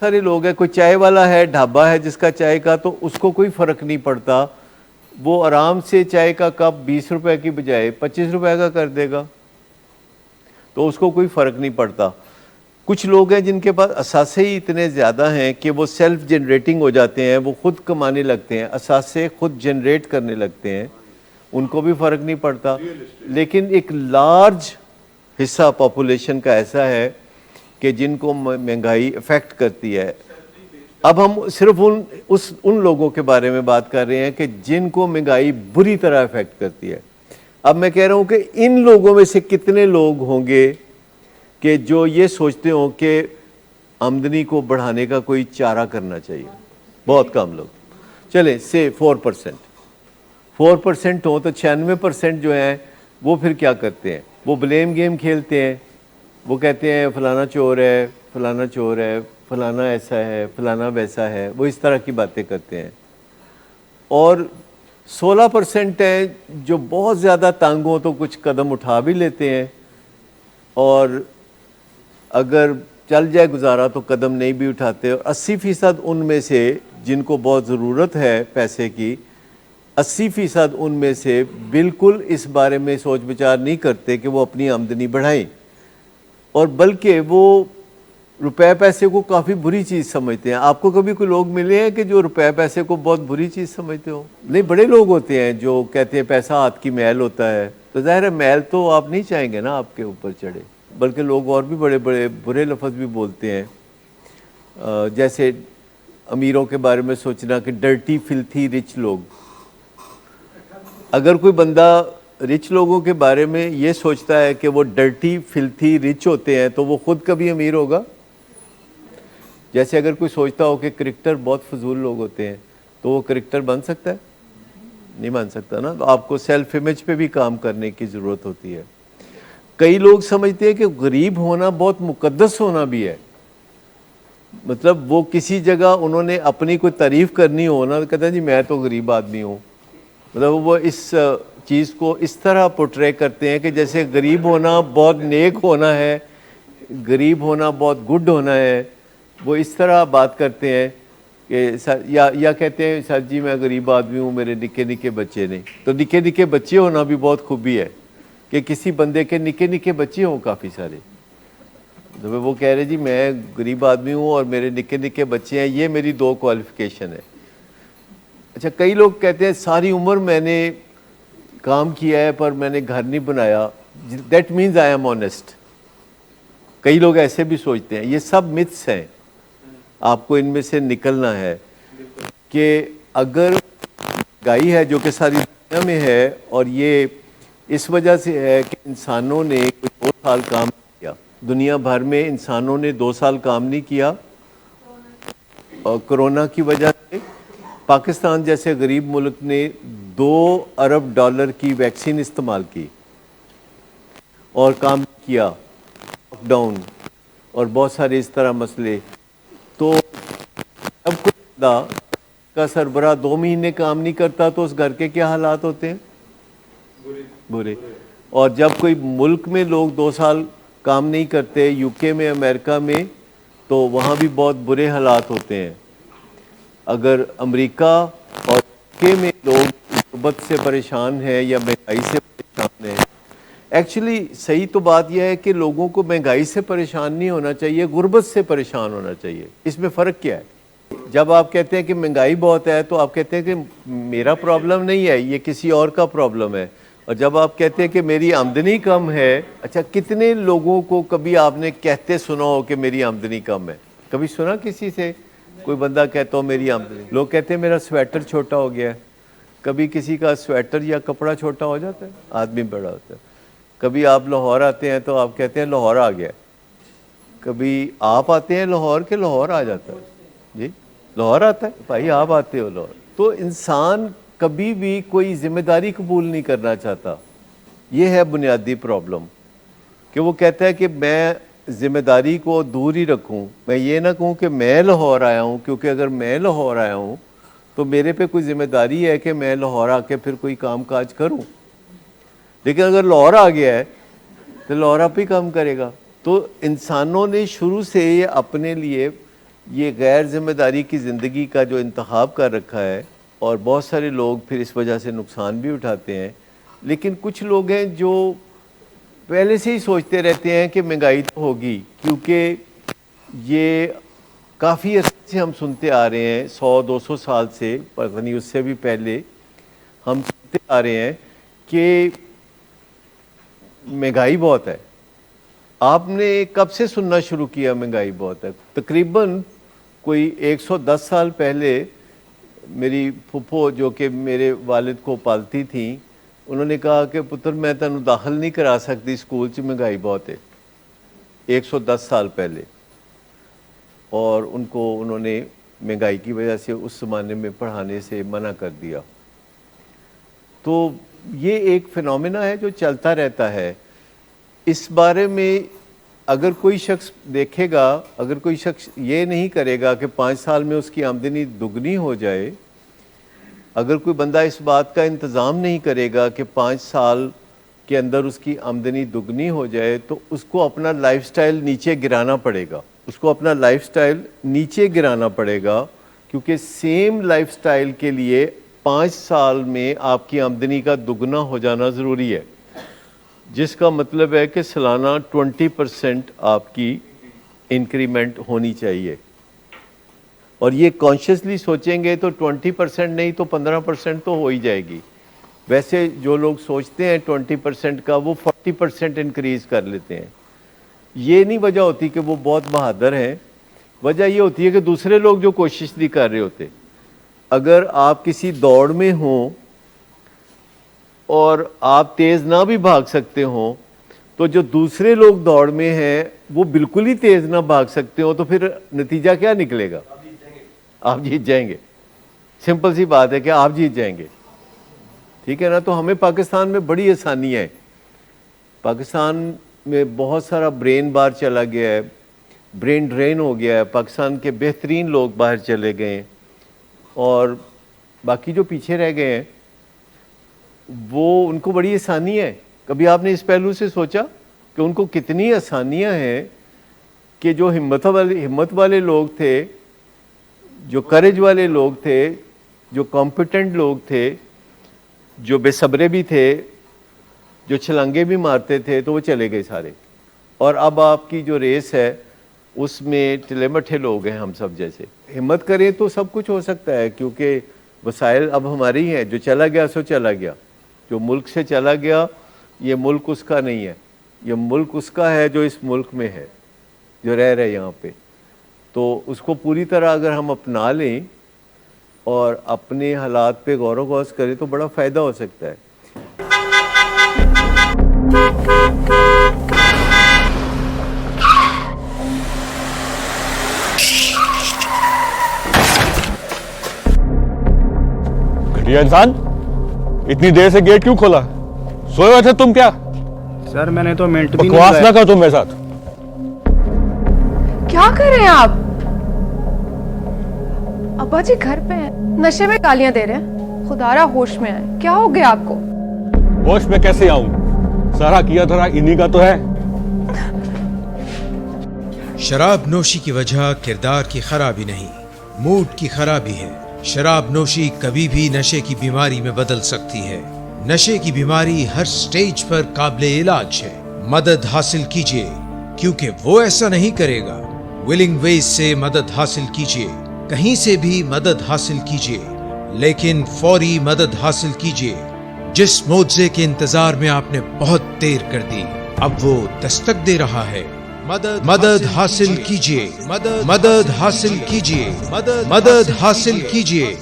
سارے لوگ ہیں، کوئی چائے والا ہے، ڈھابا ہے جس کا چائے کا، تو اس کو کوئی فرق نہیں پڑتا، وہ آرام سے چائے کا کپ 20 روپے کی بجائے 25 روپے کا کر دے گا، تو اس کو کوئی فرق نہیں پڑتا۔ کچھ لوگ ہیں جن کے پاس اثاثے ہی اتنے زیادہ ہیں کہ وہ سیلف جنریٹنگ ہو جاتے ہیں، وہ خود کمانے لگتے ہیں، اثاثے خود جنریٹ کرنے لگتے ہیں، ان کو بھی فرق نہیں پڑتا۔ لیکن ایک لارج حصہ پاپولیشن کا ایسا ہے کہ جن کو مہنگائی افیکٹ کرتی ہے۔ اب ہم صرف ان لوگوں کے بارے میں بات کر رہے ہیں کہ جن کو مہنگائی بری طرح افیکٹ کرتی ہے۔ اب میں کہہ رہا ہوں کہ ان لوگوں میں سے کتنے لوگ ہوں گے کہ جو یہ سوچتے ہوں کہ آمدنی کو بڑھانے کا کوئی چارہ کرنا چاہیے؟ بہت کم لوگ۔ چلیں سے 4%، 4% ہوں تو 96% جو ہیں وہ پھر کیا کرتے ہیں؟ وہ بلیم گیم کھیلتے ہیں، وہ کہتے ہیں فلانا چور ہے، فلانا چور ہے، فلانا ایسا ہے، فلانا ویسا ہے، وہ اس طرح کی باتیں کرتے ہیں۔ اور 16% ہیں جو بہت زیادہ تنگ ہوں تو کچھ قدم اٹھا بھی لیتے ہیں، اور اگر چل جائے گزارا تو قدم نہیں بھی اٹھاتے۔ اور 80% ان میں سے جن کو بہت ضرورت ہے پیسے کی، 80% ان میں سے بالکل اس بارے میں سوچ بچار نہیں کرتے کہ وہ اپنی آمدنی بڑھائیں، اور بلکہ وہ روپے پیسے کو کافی بری چیز سمجھتے ہیں۔ آپ کو کبھی کوئی لوگ ملے ہیں کہ جو روپے پیسے کو بہت بری چیز سمجھتے ہو؟ نہیں، بڑے لوگ ہوتے ہیں جو کہتے ہیں پیسہ ہاتھ کی میل ہوتا ہے، تو ظاہر ہے میل تو آپ نہیں چاہیں گے نا آپ کے اوپر چڑھے، بلکہ لوگ اور بھی بڑے بڑے برے لفظ بھی بولتے ہیں، جیسے امیروں کے بارے میں سوچنا کہ ڈرٹی فلتھی رچ لوگ۔ اگر کوئی بندہ رچ لوگوں کے بارے میں یہ سوچتا ہے کہ وہ ڈرٹی فلتھی رچ ہوتے ہیں تو وہ خود کبھی امیر ہوگا؟ جیسے اگر کوئی سوچتا ہو کہ کرکٹر بہت فضول لوگ ہوتے ہیں تو وہ کرکٹر بن سکتا ہے؟ نہیں بن سکتا نا۔ تو آپ کو سیلف امیج پہ بھی کام کرنے کی ضرورت ہوتی ہے۔ کئی لوگ سمجھتے ہیں کہ غریب ہونا بہت مقدس ہونا بھی ہے، مطلب وہ کسی جگہ انہوں نے اپنی کوئی تعریف کرنی ہو نا، کہتے ہیں جی میں تو غریب آدمی ہوں، مطلب وہ اس چیز کو اس طرح پورٹرے کرتے ہیں کہ جیسے غریب ہونا بہت نیک ہونا ہے، غریب ہونا بہت گڈ ہونا ہے۔ وہ اس طرح بات کرتے ہیں کہ یا کہتے ہیں سر جی میں غریب آدمی ہوں، میرے نکے نکے بچے نہیں۔ تو نکے نکے بچے ہونا بھی بہت خوبی ہے کہ کسی بندے کے نکے نکے بچے ہوں کافی سارے، تو وہ کہہ رہے جی میں غریب آدمی ہوں اور میرے نکے نکے بچے ہیں، یہ میری 2 کوالیفیکیشن ہے۔ اچھا، کئی لوگ کہتے ہیں ساری عمر میں نے کام کیا ہے پر میں نے گھر نہیں بنایا، that means I am honest. کئی لوگ ایسے بھی سوچتے ہیں۔ یہ سب متس ہیں، آپ کو ان میں سے نکلنا ہے کہ اگر مہنگائی ہے جو کہ ساری دنیا میں ہے، اور یہ اس وجہ سے ہے کہ انسانوں نے 2 سال کام نہیں کیا، دنیا بھر میں انسانوں نے 2 سال کام نہیں کیا، اور کرونا کی وجہ سے پاکستان جیسے غریب ملک نے $2 ارب کی ویکسین استعمال کی اور کام کیا، لاک ڈاؤن اور بہت سارے اس طرح مسئلے۔ تو جب کوئی بندہ کا سربراہ 2 مہینے کام نہیں کرتا تو اس گھر کے کیا حالات ہوتے ہیں؟ برے۔ اور جب کوئی ملک میں لوگ 2 سال کام نہیں کرتے، یو کے میں، امریکہ میں، تو وہاں بھی بہت برے حالات ہوتے ہیں۔ اگر امریکہ اور یو کے میں لوگ غربت سے پریشان ہیں یا مہنگائی سے پریشان ہیں، ایکچولی صحیح تو بات یہ ہے کہ لوگوں کو مہنگائی سے پریشان نہیں ہونا چاہیے، غربت سے پریشان ہونا چاہیے۔ اس میں فرق کیا ہے؟ جب آپ کہتے ہیں کہ مہنگائی بہت ہے تو آپ کہتے ہیں کہ میرا پرابلم نہیں ہے، یہ کسی اور کا پرابلم ہے۔ اور جب آپ کہتے ہیں کہ میری آمدنی کم ہے، اچھا کتنے لوگوں کو کبھی آپ نے کہتے سنا ہو کہ میری آمدنی کم ہے؟ کبھی سنا کسی سے کوئی بندہ کہتا ہو میری آمدنی؟ لوگ کہتے ہیں میرا سویٹر چھوٹا ہو گیا ہے۔ کبھی کسی کا سویٹر یا کپڑا چھوٹا ہو جاتا ہے؟ آدمی بڑا ہوتا ہے۔ کبھی آپ لاہور آتے ہیں تو آپ کہتے ہیں لاہور آ گیا۔ کبھی آپ آتے ہیں لاہور کے لاہور آ جاتا ہے؟ جی لاہور آتا ہے بھائی، آپ آتے ہو لاہور۔ تو انسان کبھی بھی کوئی ذمہ داری قبول نہیں کرنا چاہتا۔ یہ ہے بنیادی پرابلم کہ وہ کہتا ہے کہ میں ذمہ داری کو دور ہی رکھوں، میں یہ نہ کہوں کہ میں لاہور آیا ہوں، کیونکہ اگر میں لاہور آیا ہوں تو میرے پہ کوئی ذمہ داری ہے کہ میں لاہور آ کے پھر کوئی کام کاج کروں۔ لیکن اگر لاہور آ گیا ہے تو لاہور آپ ہی کام کرے گا۔ تو انسانوں نے شروع سے اپنے لیے یہ غیر ذمہ داری کی زندگی کا جو انتخاب کر رکھا ہے، اور بہت سارے لوگ پھر اس وجہ سے نقصان بھی اٹھاتے ہیں. لیکن کچھ لوگ ہیں جو پہلے سے ہی سوچتے رہتے ہیں کہ مہنگائی تو ہوگی، کیونکہ یہ کافی عرصے سے ہم سنتے آ رہے ہیں، 100-200 سال سے، پتہ نہیں اس سے بھی پہلے ہم سنتے آ رہے ہیں کہ مہنگائی بہت ہے. آپ نے کب سے سننا شروع کیا مہنگائی بہت ہے؟ تقریباً کوئی 110 سال پہلے میری پھپھو جو کہ میرے والد کو پالتی تھیں، انہوں نے کہا کہ پتر میں تینوں داخل نہیں کرا سکتی اسکول سے، مہنگائی بہت ہے. 110 سال پہلے. اور ان کو انہوں نے مہنگائی کی وجہ سے اس زمانے میں پڑھانے سے منع کر دیا. تو یہ ایک فینومینا ہے جو چلتا رہتا ہے. اس بارے میں اگر کوئی شخص دیکھے گا، اگر کوئی شخص یہ نہیں کرے گا کہ 5 سال میں اس کی آمدنی دگنی ہو جائے، اگر کوئی بندہ اس بات کا انتظام نہیں کرے گا کہ 5 سال کے اندر اس کی آمدنی دگنی ہو جائے، تو اس کو اپنا لائف سٹائل نیچے گرانا پڑے گا. اس کو اپنا لائف سٹائل نیچے گرانا پڑے گا، کیونکہ سیم لائف سٹائل کے لیے 5 سال میں آپ کی آمدنی کا دگنا ہو جانا ضروری ہے، جس کا مطلب ہے کہ سالانہ 20% آپ کی انکریمنٹ ہونی چاہیے. اور یہ کانشیسلی سوچیں گے تو 20% نہیں تو 15% تو ہو ہی جائے گی. ویسے جو لوگ سوچتے ہیں 20% کا، وہ 40% انکریز کر لیتے ہیں. یہ نہیں وجہ ہوتی کہ وہ بہت بہادر ہیں، وجہ یہ ہوتی ہے کہ دوسرے لوگ جو کوشش نہیں کر رہے ہوتے. اگر آپ کسی دوڑ میں ہوں اور آپ تیز نہ بھی بھاگ سکتے ہوں، تو جو دوسرے لوگ دوڑ میں ہیں وہ بالکل ہی تیز نہ بھاگ سکتے ہو، تو پھر نتیجہ کیا نکلے گا؟ آپ جیت جائیں گے. سمپل سی بات ہے کہ آپ جیت جائیں گے. ٹھیک ہے نا؟ تو ہمیں پاکستان میں بڑی آسانی ہے. پاکستان میں بہت سارا برین باہر چلا گیا ہے، برین ڈرین ہو گیا ہے. پاکستان کے بہترین لوگ باہر چلے گئے ہیں، اور باقی جو پیچھے رہ گئے ہیں وہ ان کو بڑی آسانی ہے. کبھی آپ نے اس پہلو سے سوچا کہ ان کو کتنی آسانیاں ہیں کہ جو ہمت والے لوگ تھے، جو کریج والے لوگ تھے، جو کمپیٹنٹ لوگ تھے، جو بے صبرے بھی تھے، جو چھلانگے بھی مارتے تھے، تو وہ چلے گئے سارے. اور اب آپ کی جو ریس ہے اس میں ٹلے مٹھے لوگ ہیں ہم سب جیسے. ہمت کریں تو سب کچھ ہو سکتا ہے، کیونکہ وسائل اب ہماری ہیں. جو چلا گیا سو چلا گیا. جو ملک سے چلا گیا یہ ملک اس کا نہیں ہے، یہ ملک اس کا ہے جو اس ملک میں ہے، جو رہ رہے یہاں پہ. تو اس کو پوری طرح اگر ہم اپنا لیں اور اپنے حالات پہ غور و خوض کریں تو بڑا فائدہ ہو سکتا ہے. گھٹیا انسان، اتنی دیر سے گیٹ کیوں کھولا؟ سوئے ہوئے تھے تم کیا؟ سر میں نے تو منٹ بھی بکواس نہ کر تم میرے ساتھ. کیا کر رہے ہیں آپ؟ ابا جی گھر پہ ہیں، نشے میں گالیاں دے رہے ہیں. خدا را ہوش میں آئے. کیا ہو گیا آپ کو؟ ہوش میں کیسے آؤں؟ سارا کیا دھرا انہی کا تو ہے. شراب نوشی کی وجہ کردار کی خرابی نہیں، موڈ کی خرابی ہے. شراب نوشی کبھی بھی نشے کی بیماری میں بدل سکتی ہے. نشے کی بیماری ہر سٹیج پر قابل علاج ہے. مدد حاصل کیجیے، کیونکہ وہ ایسا نہیں کرے گا. ولنگ ویز سے مدد حاصل کیجیے، کہیں سے بھی مدد حاصل کیجیے، لیکن فوری مدد حاصل کیجیے. جس معجزے کے انتظار میں آپ نے بہت دیر کر دی، اب وہ دستک دے رہا ہے. مدد حاصل کیجیے، مدد حاصل کیجیے، مدد حاصل کیجیے.